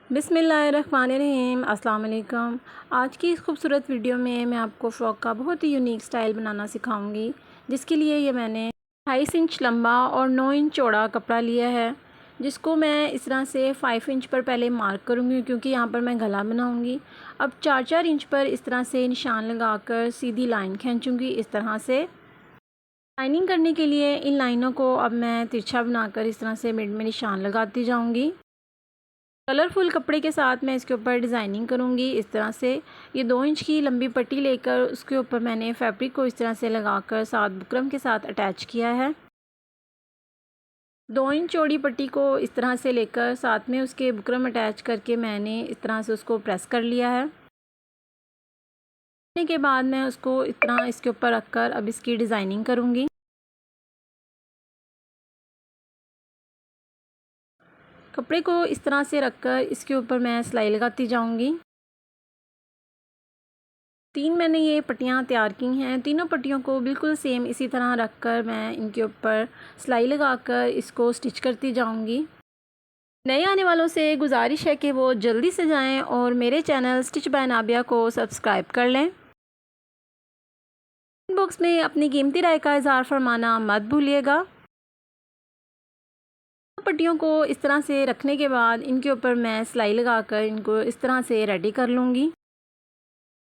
बिस्मिल्लाहिर्रहमानिर्रहीम, अस्सलाम वालेकुम। आज की इस खूबसूरत वीडियो में मैं आपको फ़्रॉक का बहुत ही यूनिक स्टाइल बनाना सिखाऊंगी, जिसके लिए ये मैंने 28 इंच लंबा और 9 इंच चौड़ा कपड़ा लिया है, जिसको मैं इस तरह से 5 इंच पर पहले मार्क करूंगी क्योंकि यहाँ पर मैं गला बनाऊंगी। अब 4-4 इंच पर इस तरह से निशान लगाकर सीधी लाइन खींचूँगी। इस तरह से लाइनिंग करने के लिए इन लाइनों को अब मैं तिरछा बनाकर इस तरह से मिड में निशान लगाती जाऊँगी। कलरफुल कपड़े के साथ मैं इसके ऊपर डिज़ाइनिंग करूँगी। इस तरह से ये 2 इंच की लंबी पट्टी लेकर उसके ऊपर मैंने फैब्रिक को इस तरह से लगाकर साथ बुकरम के साथ अटैच किया है। 2 इंच चौड़ी पट्टी को इस तरह से लेकर साथ में उसके बुकरम अटैच करके मैंने इस तरह से उसको प्रेस कर लिया है। करने के बाद मैं उसको इस तरह इसके ऊपर रखकर अब इसकी डिज़ाइनिंग करूँगी। कपड़े को इस तरह से रखकर इसके ऊपर मैं सिलाई लगाती जाऊँगी। 3 मैंने ये पट्टियाँ तैयार की हैं। तीनों पट्टियों को बिल्कुल सेम इसी तरह रखकर मैं इनके ऊपर सिलाई लगाकर इसको स्टिच करती जाऊँगी। नए आने वालों से गुजारिश है कि वो जल्दी से जाएं और मेरे चैनल स्टिच बाय नाबिया को सब्सक्राइब कर लें। बॉक्स में अपनी कीमती राय का इज़हार फरमाना मत भूलिएगा। पट्टियों को इस तरह से रखने के बाद इनके ऊपर मैं सिलाई लगाकर इनको इस तरह से रेडी कर लूँगी।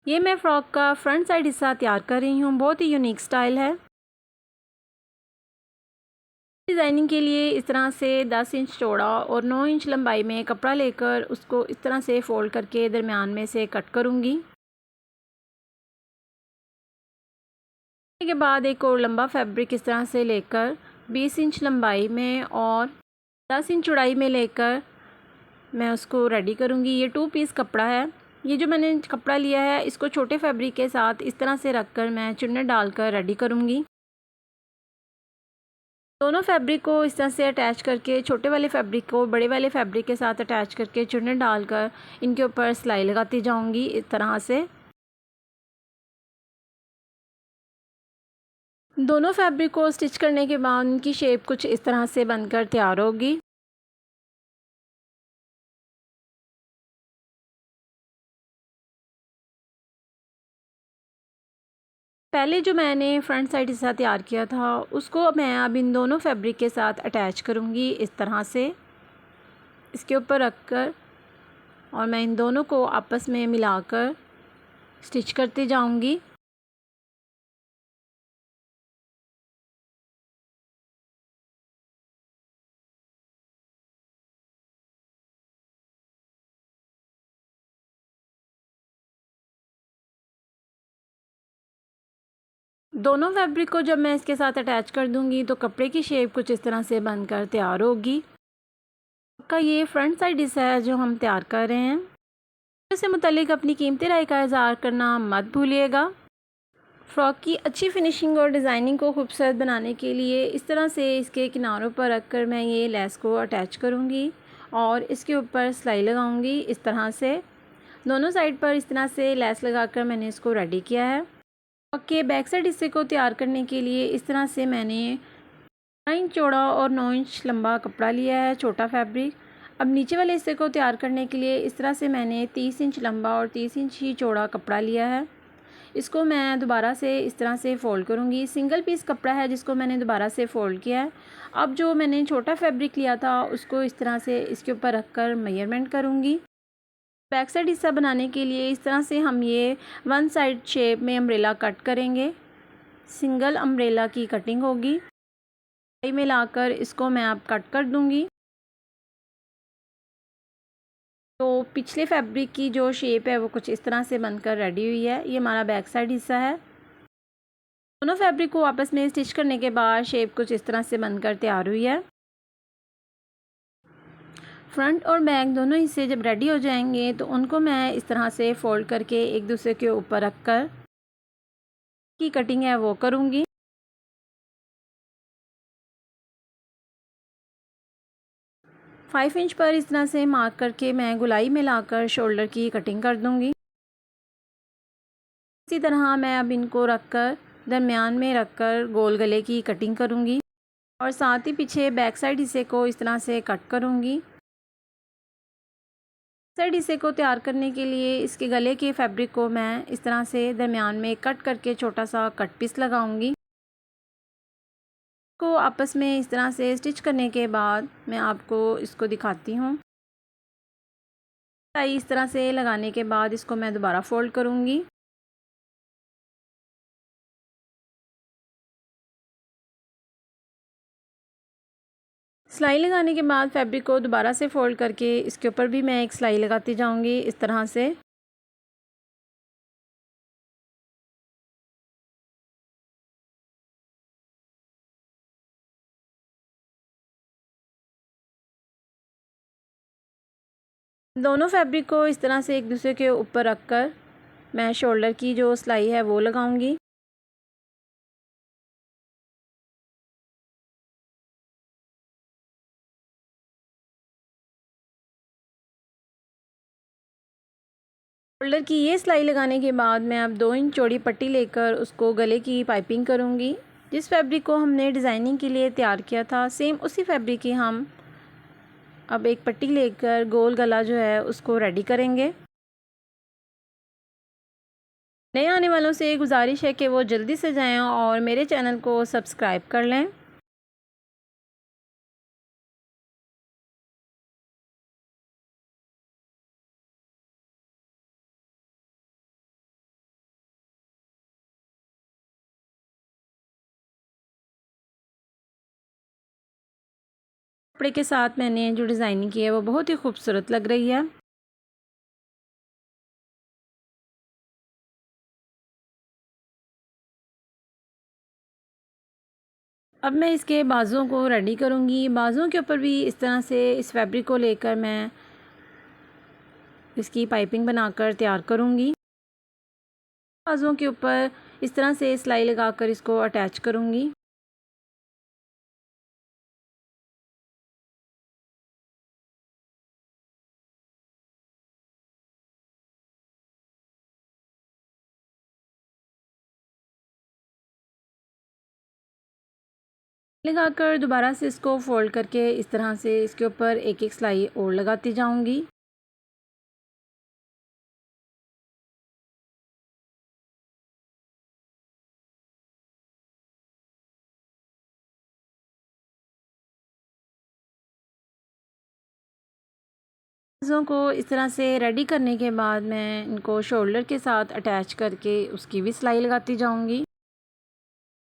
ये मैं फ़्रॉक का फ्रंट साइड हिस्सा तैयार कर रही हूँ। बहुत ही यूनिक स्टाइल है। डिज़ाइनिंग के लिए इस तरह से 10 इंच चौड़ा और 9 इंच लंबाई में कपड़ा लेकर उसको इस तरह से फ़ोल्ड करके दरमियान में से कट करूँगी। के बाद एक और लंबा फैब्रिक इस तरह से लेकर 20 इंच लंबाई में और 10 इंच चौड़ाई में लेकर मैं उसको रेडी करूँगी। ये 2 पीस कपड़ा है। ये जो मैंने कपड़ा लिया है इसको छोटे फैब्रिक के साथ इस तरह से रखकर मैं चुन्नट डालकर रेडी करूँगी। दोनों फैब्रिक को इस तरह से अटैच करके छोटे वाले फैब्रिक को बड़े वाले फैब्रिक के साथ अटैच करके चुन्नट डालकर इनके ऊपर सिलाई लगाती जाऊँगी इस तरह से। दोनों फैब्रिक को स्टिच करने के बाद उनकी शेप कुछ इस तरह से बनकर तैयार होगी। पहले जो मैंने फ्रंट साइड हिस्सा तैयार किया था उसको मैं अब इन दोनों फैब्रिक के साथ अटैच करूँगी इस तरह से इसके ऊपर रखकर, और मैं इन दोनों को आपस में मिलाकर स्टिच करती जाऊँगी। दोनों फैब्रिक को जब मैं इसके साथ अटैच कर दूँगी तो कपड़े की शेप कुछ इस तरह से बनकर तैयार होगी। का ये फ्रंट साइड हिस्सा है जो हम तैयार कर रहे हैं। इससे मुतालिक अपनी कीमती राय का इज़हार करना मत भूलिएगा। फ़्रॉक की अच्छी फिनिशिंग और डिज़ाइनिंग को खूबसूरत बनाने के लिए इस तरह से इसके किनारों पर रखकर मैं ये लेस को अटैच करूँगी और इसके ऊपर सिलाई लगाऊँगी इस तरह से। दोनों साइड पर इस तरह से लेस लगाकर मैंने इसको रेडी किया है। फ़्रॉक के बैक साइड हिस्से को तैयार करने के लिए इस तरह से मैंने 9 इंच चौड़ा और 9 इंच लंबा कपड़ा लिया है, छोटा फैब्रिक। अब नीचे वाले हिस्से को तैयार करने के लिए इस तरह से मैंने 30 इंच लंबा और 30 इंच ही चौड़ा कपड़ा लिया है। इसको मैं दोबारा से इस तरह से फ़ोल्ड करूँगी। सिंगल पीस कपड़ा है जिसको मैंने दोबारा से फ़ोल्ड किया है। अब जो मैंने छोटा फैब्रिक लिया था उसको इस तरह से इसके ऊपर रखकर मेजरमेंट करूँगी। बैक साइड हिस्सा बनाने के लिए इस तरह से हम ये वन साइड शेप में अम्ब्रेला कट करेंगे। सिंगल अम्ब्रेला की कटिंग होगी। में लाकर इसको मैं अब कट कर दूँगी। तो पिछले फैब्रिक की जो शेप है वो कुछ इस तरह से बनकर रेडी हुई है। ये हमारा बैक साइड हिस्सा है। दोनों फैब्रिक को आपस में स्टिच करने के बाद शेप कुछ इस तरह से बनकर तैयार हुई है। फ्रंट और बैक दोनों हिस्से जब रेडी हो जाएंगे तो उनको मैं इस तरह से फ़ोल्ड करके एक दूसरे के ऊपर रखकर की कटिंग है वो करूँगी। 5 इंच पर इस तरह से मार्क करके मैं गोलाई में लाकर शोल्डर की कटिंग कर दूँगी। इसी तरह मैं अब इनको रखकर दरमियान में रखकर गोल गले की कटिंग करूँगी और साथ ही पीछे बैक साइड हिस्से को इस तरह से कट करूँगी। साइड हिस्से को तैयार करने के लिए इसके गले के फैब्रिक को मैं इस तरह से दरमियान में कट करके छोटा सा कट पीस लगाऊंगी। को आपस में इस तरह से स्टिच करने के बाद मैं आपको इसको दिखाती हूँ। इस तरह से लगाने के बाद इसको मैं दोबारा फोल्ड करूँगी। सिलाई लगाने के बाद फैब्रिक को दोबारा से फोल्ड करके इसके ऊपर भी मैं एक सिलाई लगाती जाऊंगी इस तरह से। दोनों फैब्रिक को इस तरह से एक दूसरे के ऊपर रखकर मैं शोल्डर की जो सिलाई है वो लगाऊंगी। शोल्डर की ये सिलाई लगाने के बाद मैं अब 2 इंच चौड़ी पट्टी लेकर उसको गले की पाइपिंग करूँगी। जिस फैब्रिक को हमने डिज़ाइनिंग के लिए तैयार किया था सेम उसी फैब्रिक की हम अब एक पट्टी लेकर गोल गला जो है उसको रेडी करेंगे। नए आने वालों से गुजारिश है कि वो जल्दी से जाएं और मेरे चैनल को सब्सक्राइब कर लें। कपड़े के साथ मैंने जो डिज़ाइनिंग की है वो बहुत ही खूबसूरत लग रही है। अब मैं इसके बाजुओं को रेडी करूँगी। बाजुओं के ऊपर भी इस तरह से इस फैब्रिक को लेकर मैं इसकी पाइपिंग बनाकर तैयार करूँगी। बाजुओं के ऊपर इस तरह से सिलाई लगाकर इसको अटैच करूँगी। लगाकर दोबारा से इसको फोल्ड करके इस तरह से इसके ऊपर एक एक सिलाई और लगाती जाऊँगी। बाजुओं को इस तरह से रेडी करने के बाद मैं इनको शोल्डर के साथ अटैच करके उसकी भी सिलाई लगाती जाऊँगी।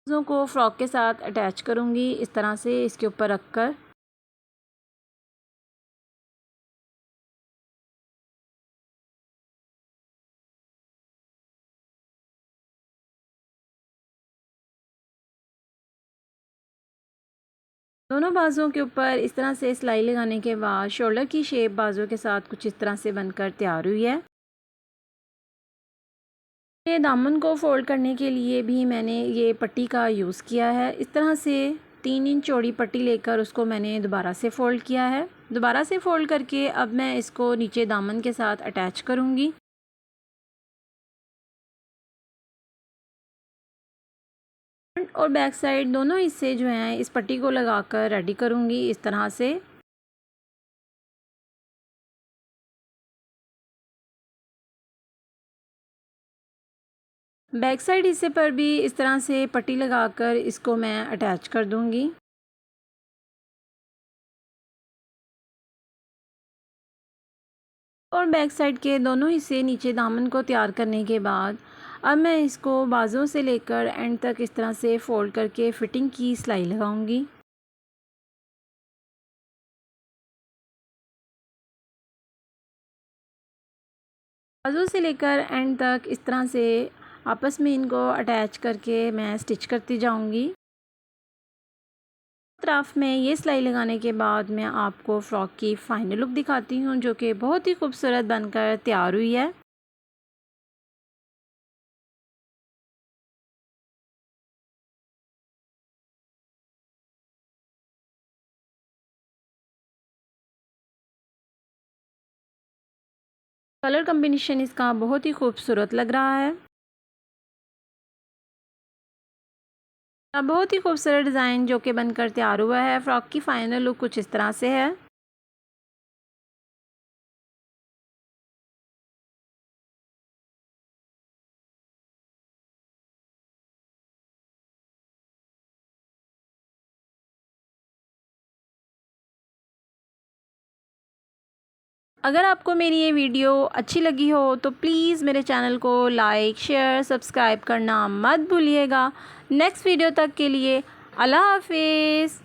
बाजुओं को फ्रॉक के साथ अटैच करूँगी इस तरह से इसके ऊपर रखकर। दोनों बाजुओं के ऊपर इस तरह से सिलाई लगाने के बाद शोल्डर की शेप बाजुओं के साथ कुछ इस तरह से बनकर तैयार हुई है। ये दामन को फोल्ड करने के लिए भी मैंने ये पट्टी का यूज़ किया है। इस तरह से 3 इंच चौड़ी पट्टी लेकर उसको मैंने दोबारा से फ़ोल्ड किया है। दोबारा से फ़ोल्ड करके अब मैं इसको नीचे दामन के साथ अटैच करूँगी। फ्रंट और बैक साइड दोनों हिस्से जो हैं इस पट्टी को लगाकर रेडी करूँगी इस तरह से। बैक साइड हिस्से पर भी इस तरह से पट्टी लगाकर इसको मैं अटैच कर दूँगी। और बैक साइड के दोनों हिस्से नीचे दामन को तैयार करने के बाद अब मैं इसको बाजुओं से लेकर एंड तक इस तरह से फोल्ड करके फिटिंग की सिलाई लगाऊंगी। बाजू से लेकर एंड तक इस तरह से आपस में इनको अटैच करके मैं स्टिच करती जाऊंगी। तरफ में ये सिलाई लगाने के बाद मैं आपको फ़्रॉक की फ़ाइनल लुक दिखाती हूँ जो कि बहुत ही खूबसूरत बनकर तैयार हुई है। कलर कॉम्बिनेशन इसका बहुत ही खूबसूरत लग रहा है। बहुत ही खूबसूरत डिज़ाइन जो कि बनकर तैयार हुआ है। फ़्रॉक की फ़ाइनल लुक कुछ इस तरह से है। अगर आपको मेरी ये वीडियो अच्छी लगी हो तो प्लीज़ मेरे चैनल को लाइक, शेयर, सब्सक्राइब करना मत भूलिएगा। नेक्स्ट वीडियो तक के लिए अल्लाह हाफिज़।